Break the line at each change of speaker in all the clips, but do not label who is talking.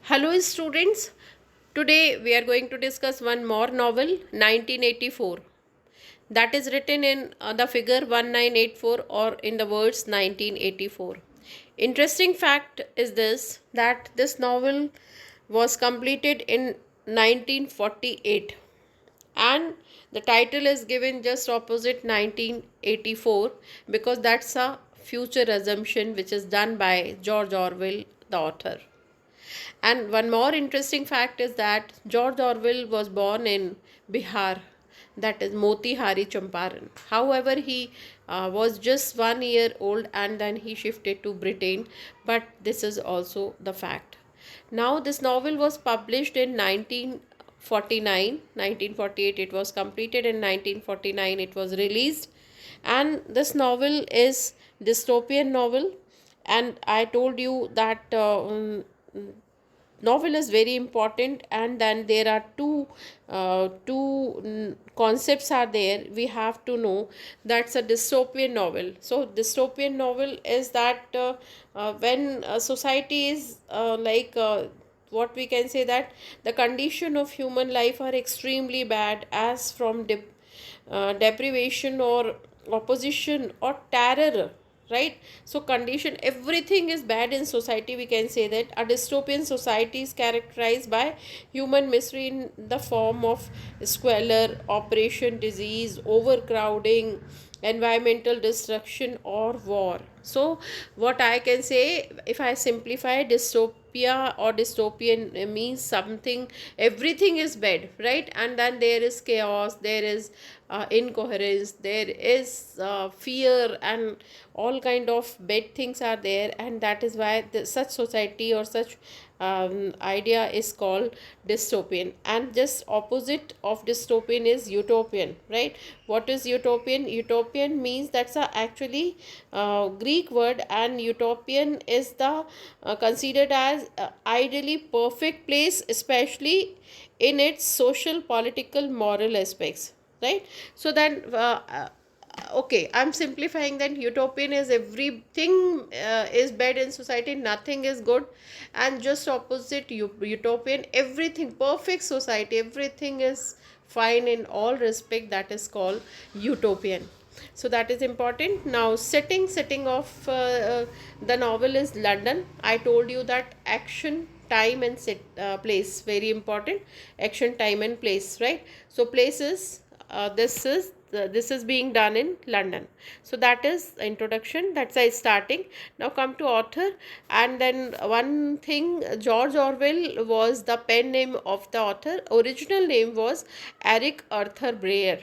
Hello, students. Today we are going to discuss one more novel, 1984, that is written in the figure 1984 or in the words 1984. Interesting fact is this that this novel was completed in 1948 and the title is given just opposite 1984 because that's a future assumption which is done by George Orwell, the author. And one more interesting fact is that George Orwell was born in Bihar, that is Motihari Champaran. However, he was just 1 year old and then he shifted to Britain, but this is also the fact. Now, this novel was published in 1949, 1948 it was completed, in 1949 it was released, and this novel is dystopian novel. And I told you that novel is very important, and then there are two concepts are there we have to know. That's a dystopian novel. So dystopian novel is that when society is what we can say that the condition of human life are extremely bad, as from deprivation or opposition or terror, right? So condition, everything is bad in society. We can say that a dystopian society is characterized by human misery in the form of squalor, oppression, disease, overcrowding, environmental destruction or war. So what I can say, if I simplify, dystopia or dystopian means something, everything is bad, right? And then there is chaos, there is incoherence, there is fear, and all kind of bad things are there, and that is why such society or such idea is called dystopian. And just opposite of dystopian is utopian, right? What is utopian? Utopian means that's a actually Greek word, and utopian is the considered as ideally perfect place, especially in its social, political, moral aspects, right? So then okay, I'm simplifying that utopian is everything is bad in society, nothing is good. And just opposite utopian, everything perfect society, everything is fine in all respect, that is called utopian. So that is important. Now setting of the novel is London. I told you that action, time and place, very important. Action, time and place, right? So places, this is being done in London. So that is introduction, that's a starting. Now come to author. And then one thing, George Orwell was the pen name of the author. Original name was Eric Arthur Blair,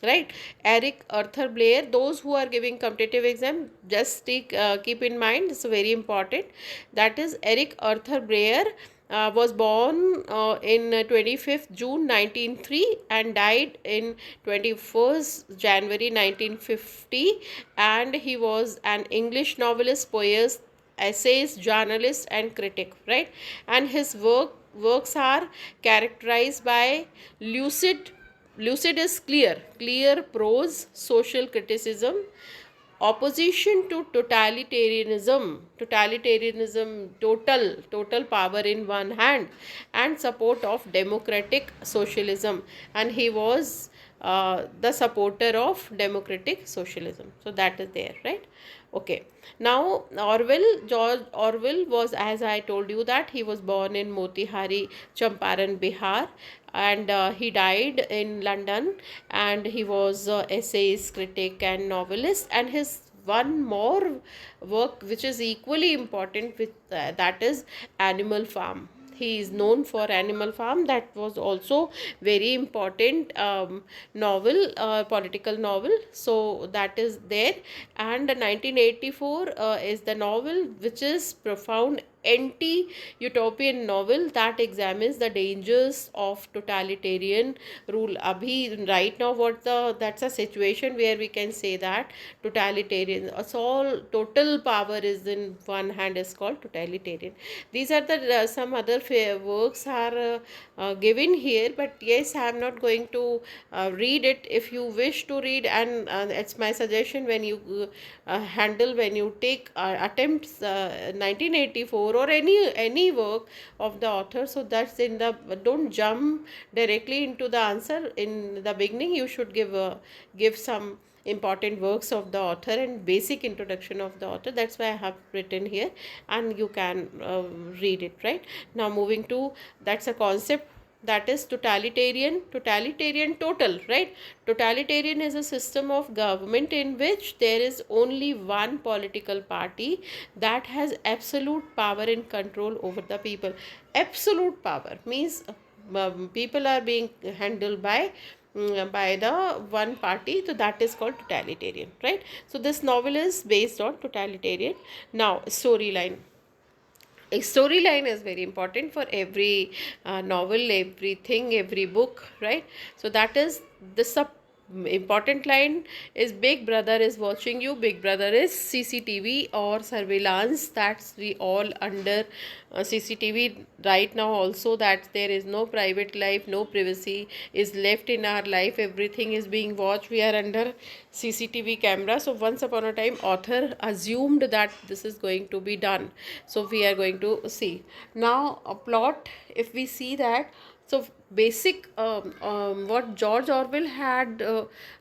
right? Eric Arthur Blair. Those who are giving competitive exam, just keep in mind, it's very important. That is Eric Arthur Blair was born in 25th June 1903 and died in 21st January 1950. And he was an English novelist, poet, essayist, journalist and critic, right? And his works are characterized by lucid is clear prose, social criticism, opposition to totalitarianism, total power in one hand, and support of democratic socialism. And he was the supporter of democratic socialism. So that is there, right? Okay. Now George Orwell was, as I told you, that he was born in Motihari Champaran, Bihar, and he died in London. And he was essayist, critic and novelist. And his one more work which is equally important, with that is Animal Farm. He is known for Animal Farm. That was also very important novel, political novel. So that is there. And 1984 is the novel which is profound anti-utopian novel that examines the dangers of totalitarian rule. Abhi, right now, that's a situation where we can say that totalitarian, so all total power is in one hand, is called totalitarian. These are the some other works are given here, but yes, I am not going to read it. If you wish to read, and it's my suggestion, when you handle, when you take attempts 1984 or any work of the author. So that's in the, don't jump directly into the answer in the beginning. You should give some important works of the author and basic introduction of the author. That's why I have written here, and you can read it. Right now, moving to, that's a concept, that is totalitarian total, right? Totalitarian is a system of government in which there is only one political party that has absolute power and control over the people. Absolute power means people are being handled by the one party, so that is called totalitarian, right? So this novel is based on totalitarian. Now, storyline. A storyline is very important for every novel, everything, every book, right? So that is the sub important line is, big brother is watching you. Big brother is CCTV or surveillance. That's we all under CCTV right now also, that there is no private life, no privacy is left in our life. Everything is being watched. We are under CCTV camera. So once upon a time, author assumed that this is going to be done. So we are going to see now a plot. If we see that, so basic what George Orwell had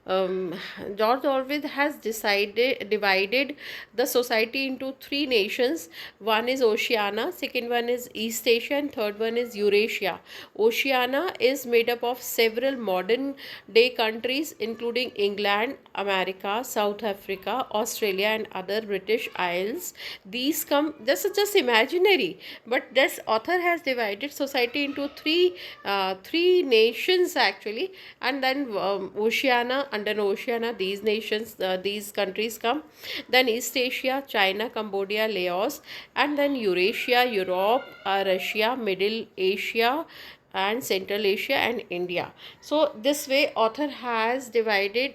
George Orwell has divided the society into three nations. One is Oceania, second one is East Asia, and third one is Eurasia. Oceania is made up of several modern day countries including England, America, South Africa, Australia, and other British Isles. These come, this is just imaginary, but this author has divided society into three nations actually. And then Oceania, under Oceania these nations, these countries come. Then East Asia, China, Cambodia, Laos. And then Eurasia, Europe, Russia, Middle Asia, and Central Asia, and India. So this way author has divided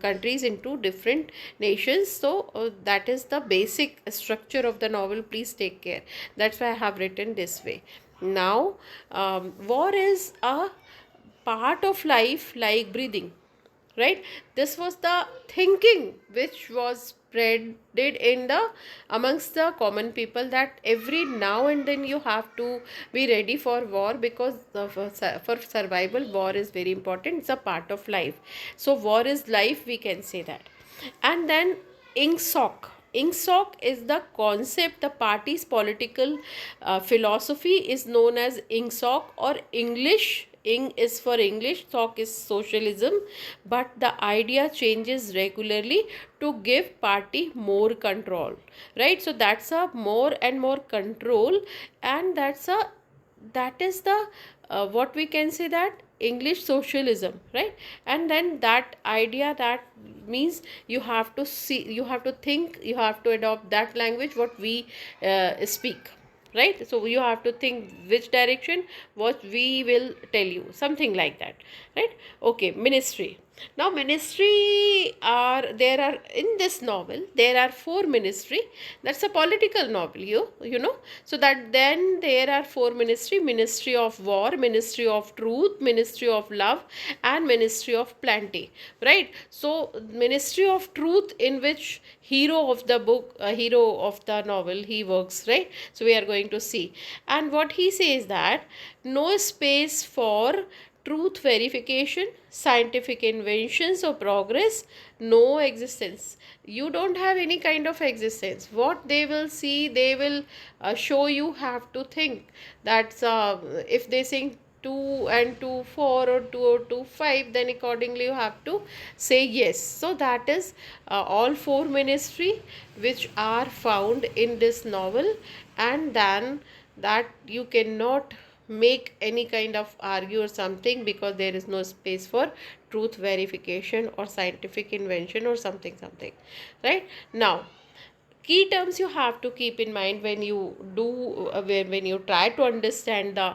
countries into different nations. So that is the basic structure of the novel. Please take care. That's why I have written this way. Now, war is a part of life like breathing, right? This was the thinking which was spreaded in the amongst the common people, that every now and then you have to be ready for war, because for survival war is very important. It's a part of life. So war is life, we can say that. And then ingsoc. Ingsoc is the concept. The party's political philosophy is known as ingsoc, or English. Ing is for English, soc is socialism, but the idea changes regularly to give party more control, right? So that's a more and more control, and that is the what we can say, that English socialism, right? And then that idea, that means you have to see, you have to think, you have to adopt that language what we speak, right? So you have to think which direction what we will tell you, something like that, right? Okay, ministry. Now ministry are, there are in this novel there are four ministry. That's a political novel, you know. So that then there are four ministry: ministry of war, ministry of truth, ministry of love, and ministry of plenty, right? So ministry of truth, in which hero of the book, hero of the novel, he works, right? So we are going to see. And what he says, that no space for truth verification, scientific inventions or progress, no existence. You don't have any kind of existence. What they will see, they will show you. Have to think. That's if they sing 2 and 2 4, or 2 or 2 5, then accordingly you have to say yes. So that is all four ministry which are found in this novel. And then that you cannot make any kind of argue or something, because there is no space for truth verification or scientific invention or something, right? Now, key terms you have to keep in mind when you do when you try to understand the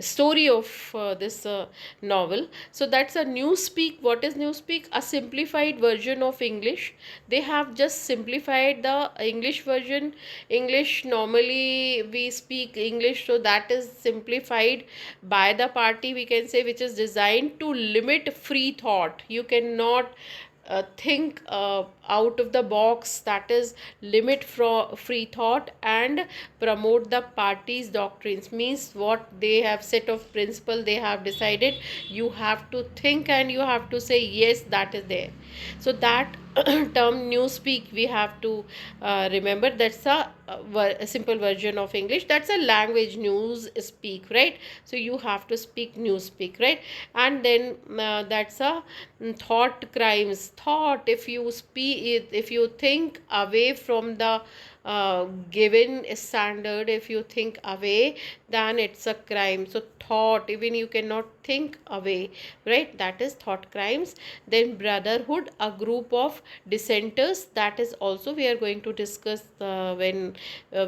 story of this novel. So that's a newspeak. What is newspeak? A simplified version of English. They have just simplified the English version. English, normally we speak English, so that is simplified by the party, we can say, which is designed to limit free thought. You cannot think out of the box, that is limit free thought and promote the party's doctrines. Means what they have set of principle they have decided, you have to think and you have to say yes, that is there. So that term newspeak we have to remember. That's a simple version of English. That's a language, news speak, right? So you have to speak newspeak, right? And then that's a thought crimes. Thought, if you speak, if you think away from the given standard, if you think away, then it's a crime. So thought, even you cannot think away, right? That is thought crimes. Then brotherhood, a group of dissenters, that is also we are going to discuss when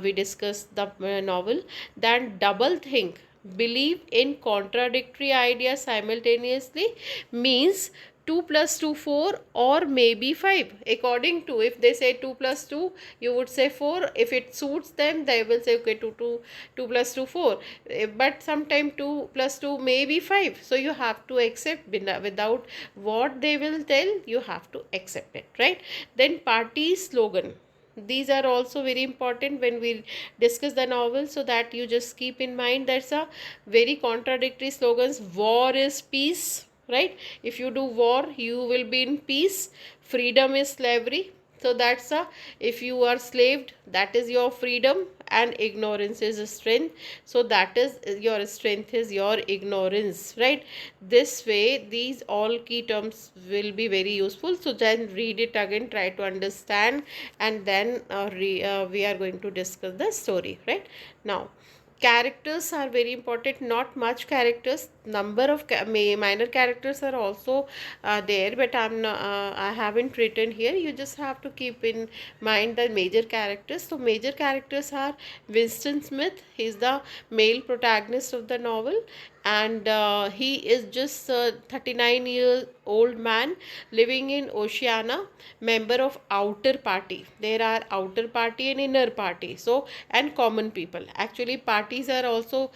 we discuss the novel. Then double think, believe in contradictory ideas simultaneously, means 2 plus 2 4 or maybe 5, according to, if they say 2 plus 2, you would say 4. If it suits them, they will say okay, 2 plus 2 4. But sometime 2 plus 2 may be 5, so you have to accept without what they will tell, you have to accept it, right? Then party slogan, these are also very important when we discuss the novel, so that you just keep in mind. That's a very contradictory slogans. War is peace, right? If you do war, you will be in peace. Freedom is slavery. So that's a, if you are slaved, that is your freedom, and ignorance is a strength. So that is your strength is your ignorance, right? This way these all key terms will be very useful. So then read it again, try to understand, and then we are going to discuss the story, right? Now characters are very important. Not much characters, number of minor characters are also there, but I haven't written here. You just have to keep in mind the major characters. So major characters are Winston Smith. He is the male protagonist of the novel, and he is just 39-year old man living in Oceania, member of outer party. There are outer party and inner party, so, and common people. Actually parties are also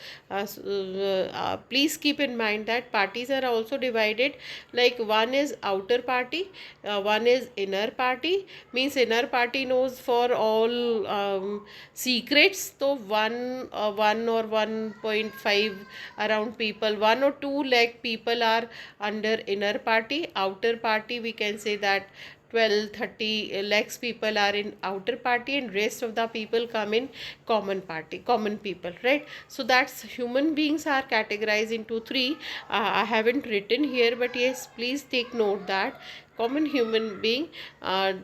please keep in mind that parties are also divided, like one is outer party, one is inner party. Means inner party knows for all secrets. So one or 1.5 around people, 1 or 2 lakh people are under inner party. Outer party, we can say that 12-30 lakhs people are in outer party, and rest of the people come in common party, common people, right? So that's human beings are categorized into three. I haven't written here, but yes, please take note that common human being are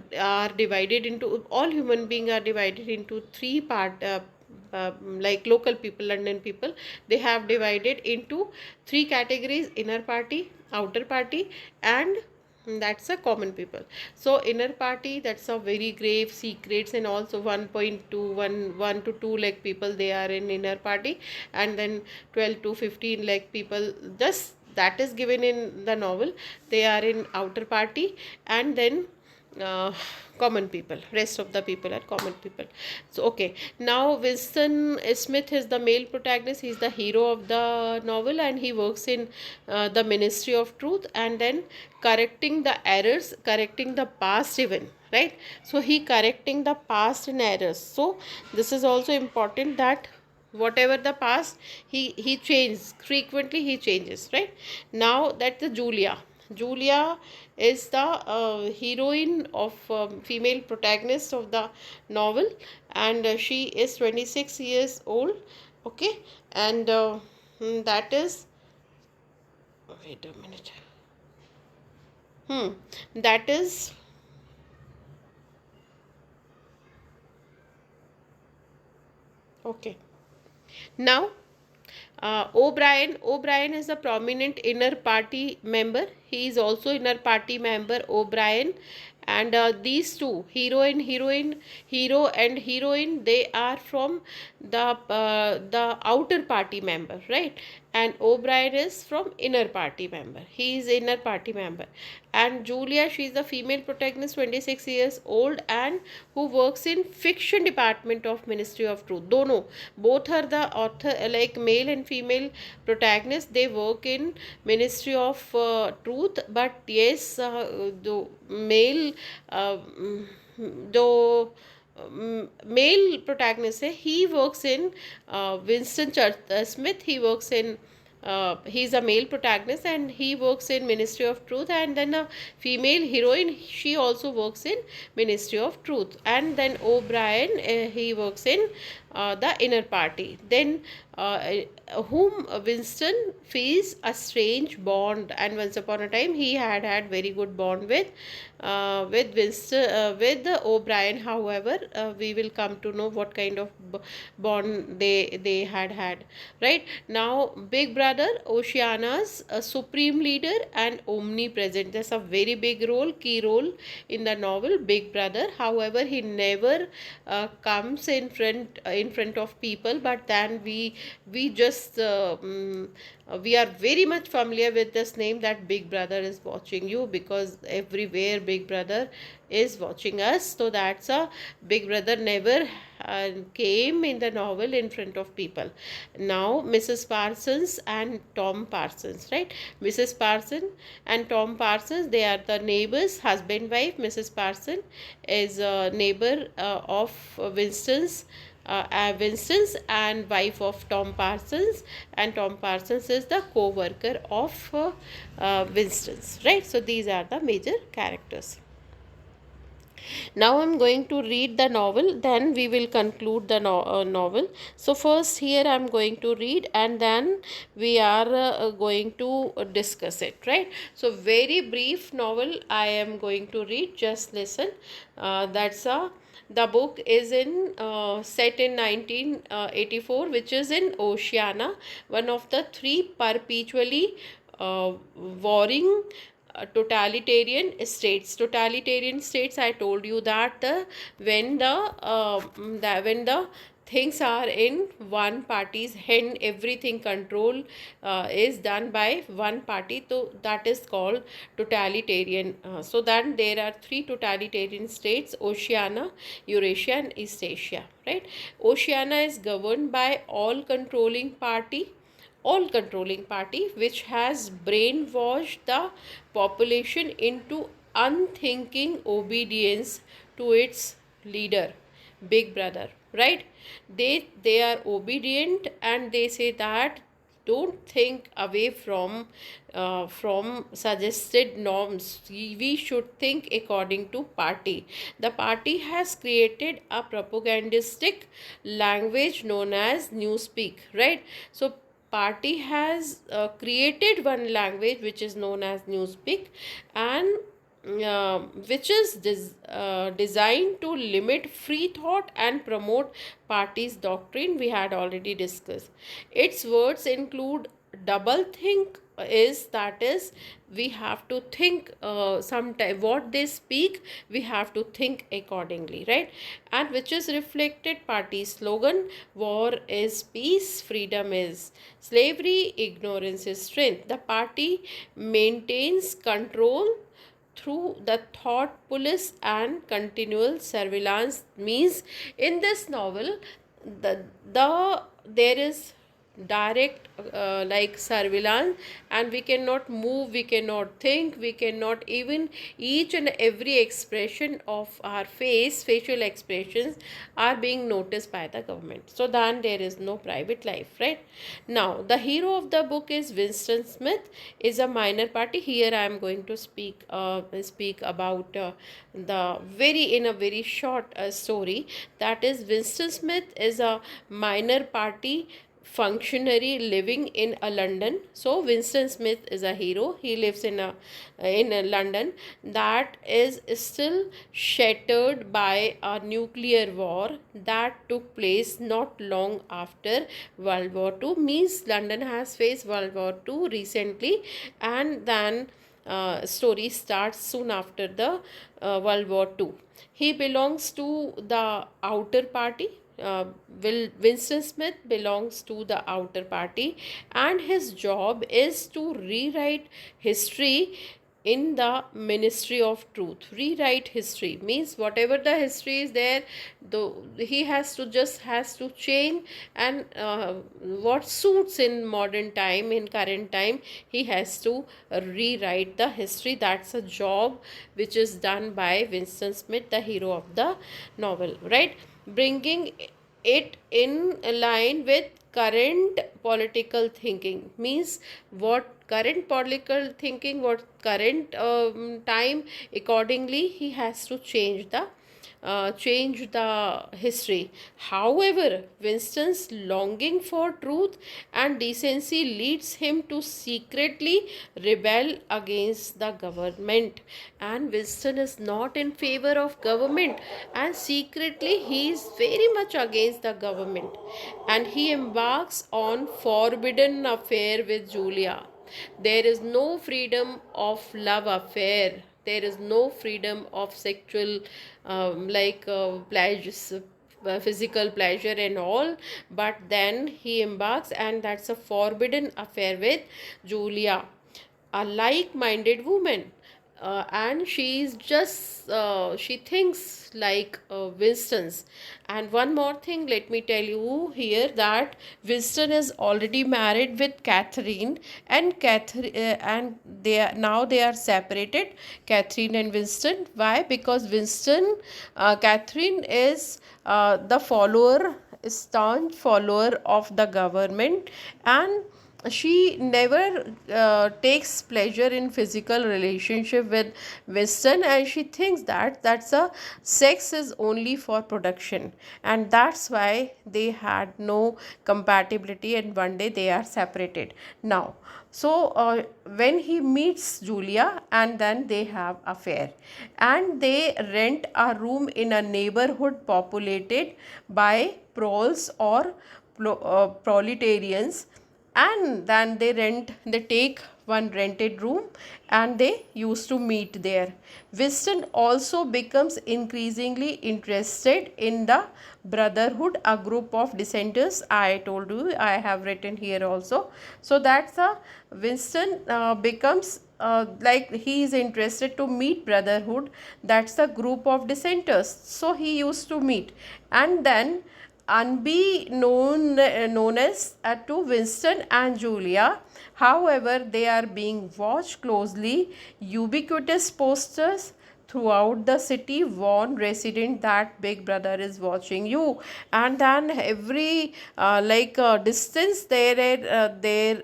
divided into, all human beings are divided into three like local people, London people, they have divided into three categories: inner party, outer party, and that's a common people. So inner party, that's a very grave secrets, and also 1.21 to 2 lakh people, they are in inner party, and then 12 to 15 lakh people, just that is given in the novel, they are in outer party. And then uh, common people, rest of the people are common people. So okay, now Winston Smith is the male protagonist, he is the hero of the novel, and he works in the Ministry of Truth, and then correcting the errors, correcting the past even, right? So he correcting the past and errors. So this is also important, that whatever the past, he changes frequently, he changes, right? Now that the Julia is the heroine of female protagonist of the novel, and she is 26 years old, okay? And that is, wait a minute, that is, okay. Now O'Brien is a prominent inner party member. He is also inner party member, O'Brien. And these two, hero and heroine, they are from the outer party member, right? and O'Brien is from inner party member. He is inner party member. And Julia, she is the female protagonist, 26 years old, and who works in fiction department of Ministry of Truth. Dono, both are the author, like male and female protagonists. They work in Ministry of Truth, but yes, the male, though male protagonist है, he works in Winston Smith. He works in he's a male protagonist and he works in Ministry of Truth. And then a female heroine, she also works in Ministry of Truth. And then O'Brien, he works in the inner party. Then whom Winston feels a strange bond, and once upon a time he had very good bond with Winston, with O'Brien. However, we will come to know what kind of bond they had. Right now, Big Brother, Oceania's supreme leader and omnipresent. There's a very big role, key role in the novel, Big Brother. However, he never comes in front of people, but then we just we are very much familiar with this name, that Big Brother is watching you, because everywhere Big Brother is watching us. So that's a Big Brother never came in the novel in front of people. Now Mrs. Parsons and Tom Parsons, right? Mrs. Parsons and Tom Parsons, they are the neighbors, husband wife. Mrs. Parsons is a neighbor of Winston's and wife of Tom Parsons, and Tom Parsons is the co-worker of Winston's, right? So these are the major characters. Now I'm going to read the novel, then we will conclude the novel. So first here I'm going to read, and then we are going to discuss it, right? So very brief novel I am going to read, just listen. That's a The book is in set in 1984, which is in Oceania, one of the three perpetually warring totalitarian states. Totalitarian states, I told you that when the things are in one party's hand, everything control is done by one party, so that is called totalitarian. So then there are three totalitarian states: Oceania, Eurasia and East Asia, right? Oceania is governed by all controlling party, which has brainwashed the population into unthinking obedience to its leader, Big Brother, right? They are obedient, and they say that don't think away from suggested norms. We should think according to party. The party has created a propagandistic language known as newspeak, right? So party has created one language which is known as newspeak, and which is designed to limit free thought and promote party's doctrine. We had already discussed. Its words include double think, is we have to think sometime what they speak, we have to think accordingly, right? And which is reflected party slogan: war is peace, freedom is slavery, ignorance is strength. The party maintains control through the thought police and continual surveillance. Means in this novel, there is direct like surveillance, and we cannot move, we cannot think, we cannot even each and every expression of our facial expressions are being noticed by the government. So then there is no private life, right? Now the hero of the book is Winston Smith, is a minor party. Here I am going to speak about the in a very short story, that is Winston Smith is a minor party functionary living in a London. So Winston Smith is a hero. He lives in a London that is still shattered by a nuclear war that took place not long after World War II. Means London has faced World War II recently, and then story starts soon after the World War II. He belongs to the outer party, uh, Winston Smith belongs to the outer party, and his job is to rewrite history in the Ministry of Truth. Rewrite history means whatever the history is there, though he has to change, and what suits in modern time, in current time, he has to rewrite the history. That's a job which is done by Winston Smith, the hero of the novel, right? Bringing it in line with current political thinking means what current political thinking, what current time, accordingly he has to change the history. However, Winston's longing for truth and decency leads him to secretly rebel against the government. And Winston is not in favor of government, and secretly he is very much against the government. And he embarks on forbidden affair with Julia. There is no freedom of love affair. There is no freedom of sexual pleasures, physical pleasure and all. But then he embarks, and that's a forbidden affair with Julia, a like-minded woman. And she's just she thinks like Winston's. And one more thing, let me tell you here that Winston is already married with Catherine, and they are separated, Catherine and Winston. Why? Because Catherine is the follower, staunch follower of the government, and she never takes pleasure in physical relationship with Winston, and she thinks that that's a sex is only for production, and that's why they had no compatibility, and one day they are separated now. So when he meets Julia, and then they have affair, and they rent a room in a neighborhood populated by proles or proletarians, and then they take one rented room, and they used to meet there. Winston also becomes increasingly interested in the Brotherhood, a group of dissenters. I told you, I have written here also. So that's a Winston becomes like he is interested to meet Brotherhood. That's a group of dissenters, so he used to meet. And then known as to Winston and Julia. However, they are being watched closely. Ubiquitous posters throughout the city warn resident that Big Brother is watching you. And then every distance there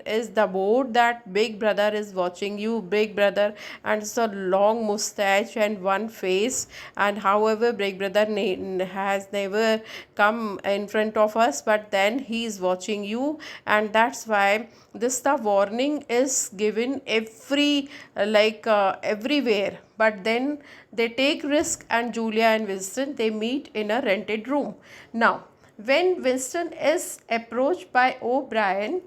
is the board that Big Brother is watching you, Big Brother, and it's a long mustache and one face. And however, Big Brother has never come in front of us, but then he is watching you. And that's why this the warning is given everywhere. But then they take risk, and Julia and Winston, they meet in a rented room. Now when Winston is approached by O'Brien,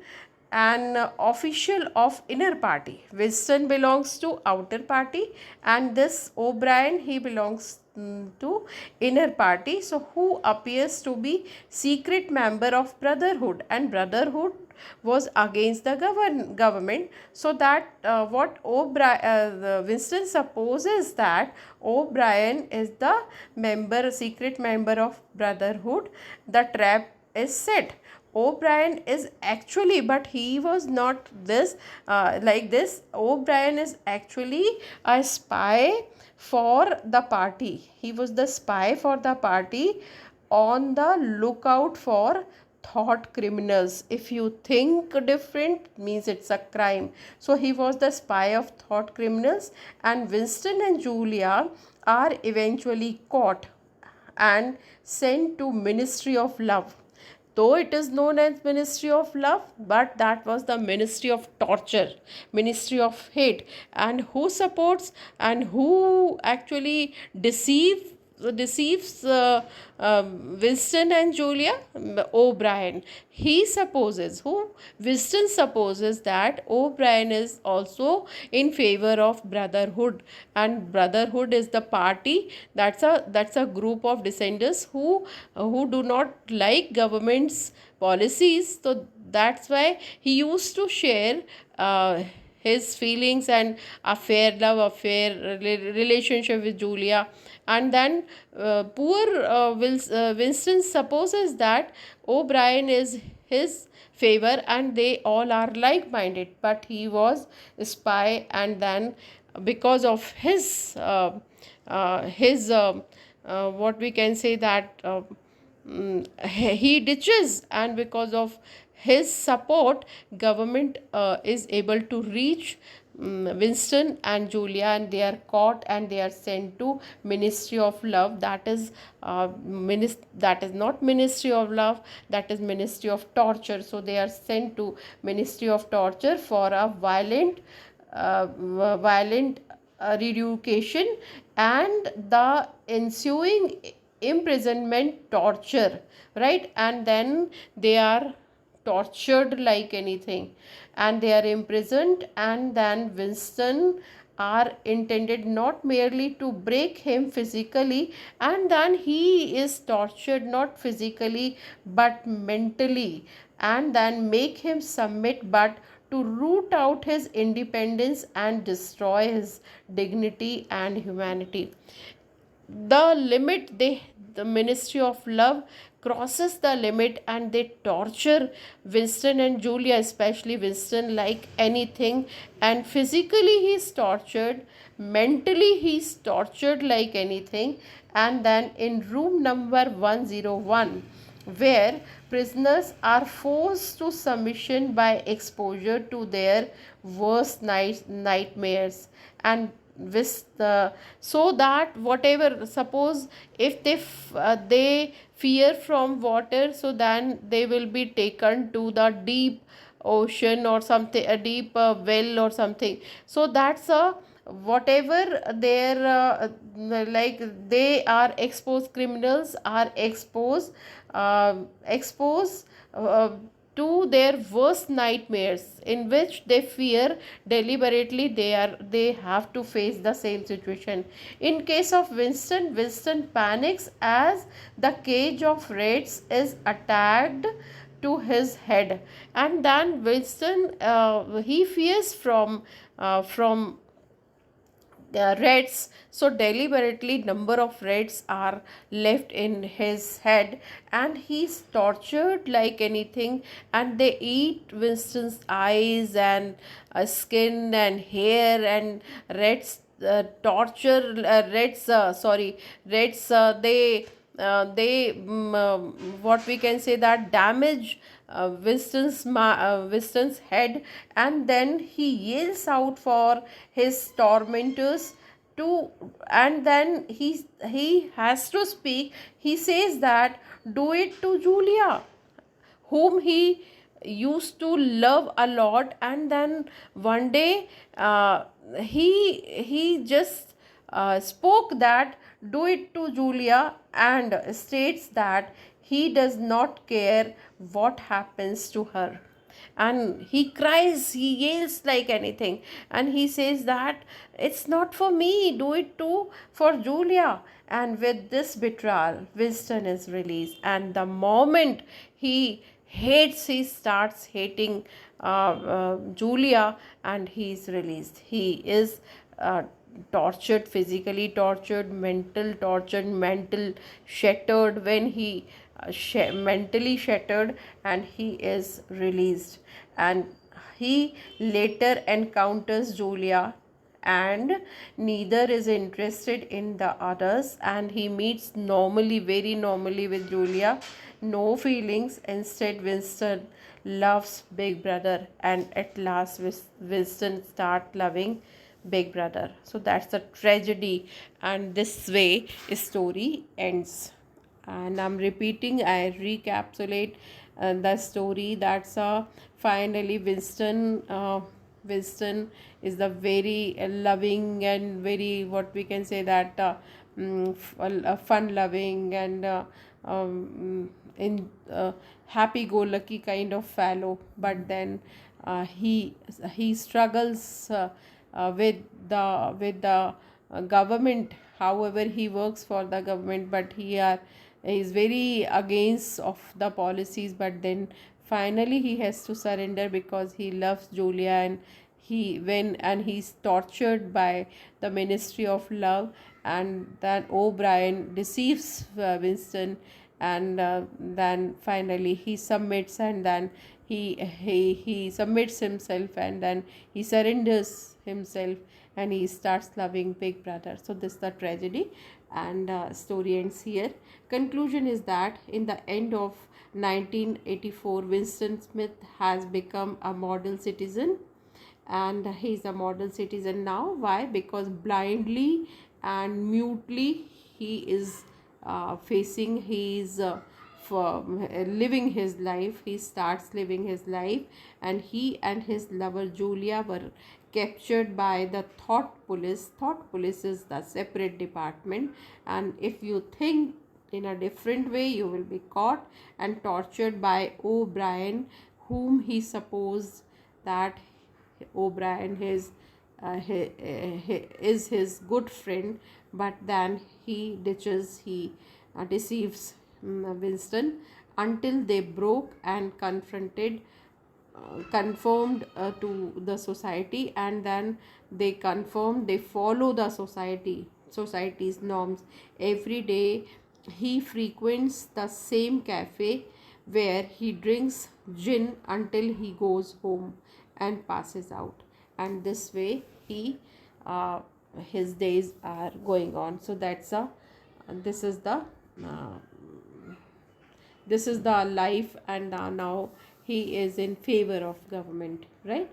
an official of inner party, Winston belongs to outer party, and this O'Brien, he belongs to inner party, so who appears to be secret member of Brotherhood, and Brotherhood was against the government. So that what Winston supposes that O'Brien is the secret member of Brotherhood. The trap is set. O'Brien is actually, but he was not this like this. O'Brien is actually a spy for the party. He was the spy for the party, on the lookout for thought criminals. If you think different, means it's a crime. So he was the spy of thought criminals, and Winston and Julia are eventually caught and sent to Ministry of Love. Though it is known as Ministry of Love, but that was the Ministry of Torture, Ministry of Hate. And who supports and who actually deceive deceives Winston and Julia? O'Brien. He supposes, who? Winston supposes that O'Brien is also in favor of brotherhood, and brotherhood is the party, that's a group of dissenters who do not like government's policies. So that's why he used to share his feelings and relationship with Julia. And then Winston supposes that O'Brien is his favor and they all are like minded, but he was a spy. And then because of his what we can say that he ditches, and because of his support government is able to reach Winston and Julia, and they are caught and they are sent to Ministry of Love. That is not Ministry of Love, that is Ministry of Torture. So they are sent to Ministry of Torture for a violent reeducation and the ensuing imprisonment, torture, right? And then they are tortured like anything, and they are imprisoned. And then Winston are intended not merely to break him physically, and then he is tortured not physically but mentally, and then make him submit, but to root out his independence and destroy his dignity and humanity. The Ministry of Love crosses the limit, and they torture Winston and Julia, especially Winston, like anything. And physically he's tortured, mentally he's tortured like anything. And then in room number 101, where prisoners are forced to submission by exposure to their worst nightmares, and with the, so that whatever, suppose if they fear from water, so then they will be taken to the deep ocean or something, a deep well or something. So that's a, whatever their like they are exposed, criminals are exposed to their worst nightmares, in which they fear deliberately, they have to face the same situation. In case of Winston panics as the cage of rats is attacked to his head. And then Winston he fears from rats, so deliberately number of rats are left in his head, and he's tortured like anything. And they eat Winston's eyes and skin and hair, and rats torture rats sorry rats what we can say that damage Winston's head. And then he yells out for his tormentors to, and then he has to speak. He says that do it to Julia, whom he used to love a lot. And then one day he just spoke that do it to Julia, and states that he does not care what happens to her. And he cries, he yells like anything, and he says that it's not for me, do it too for Julia. And with this betrayal, Winston is released, and the moment he starts hating Julia, and he is released. He is tortured, physically tortured, mental shattered. When he mentally shattered, and he is released. And he later encounters Julia, and neither is interested in the others, and he meets normally, very normally with Julia, no feelings. Instead Winston loves Big Brother, and at last Winston start loving Big Brother. So that's the tragedy, and this way story ends. And I'm repeating, I recapitulate the story. That's finally Winston is the very loving and very, what we can say that fun loving and in happy go lucky kind of fellow, but then he struggles with the government. However, he works for the government, but he is very against of the policies, but then finally he has to surrender because he loves Julia, and he's tortured by the Ministry of Love, and then O'Brien deceives Winston, and then finally he submits, and then he submits himself, and then he surrenders himself, and he starts loving Big Brother. So this is the tragedy, and story ends here. Conclusion is that in the end of 1984, Winston Smith has become a model citizen, and he's a model citizen now. Why? Because blindly and mutely he is facing his for living his life. He starts living his life, and he and his lover Julia were captured by the thought police. Thought police is the separate department, and if you think in a different way, you will be caught and tortured by O'Brien, whom he supposed that O'Brien is his good friend, but then he deceives Winston until they broke and conformed to the society, and then they follow the society's norms. Every day he frequents the same cafe where he drinks gin until he goes home and passes out, and this way uh, his days are going on. So this is the uh, this is the life, and now he is in favor of government, right?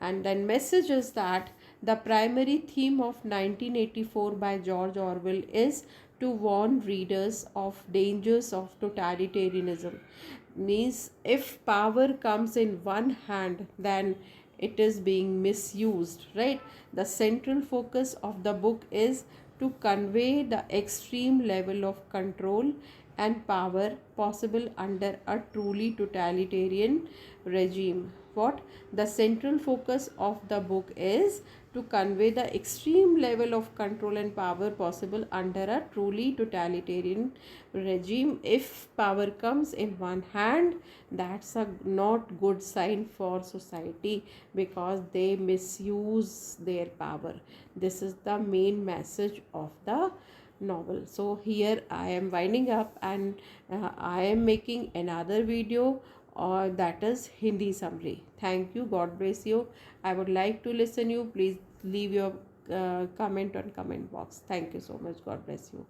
And then message is that the primary theme of 1984 by George Orwell is to warn readers of dangers of totalitarianism. Means if power comes in one hand, then it is being misused, right? The central focus of the book is to convey the extreme level of control and power possible under a truly totalitarian regime. What? The central focus of the book is to convey the extreme level of control and power possible under a truly totalitarian regime. If power comes in one hand, that's a not good sign for society, because they misuse their power. This is the main message of the novel. So here I am winding up, and I am making another video, or that is Hindi summary. Thank you. God bless you. I would like to listen you. Please leave your comment on comment box. Thank you so much. God bless you.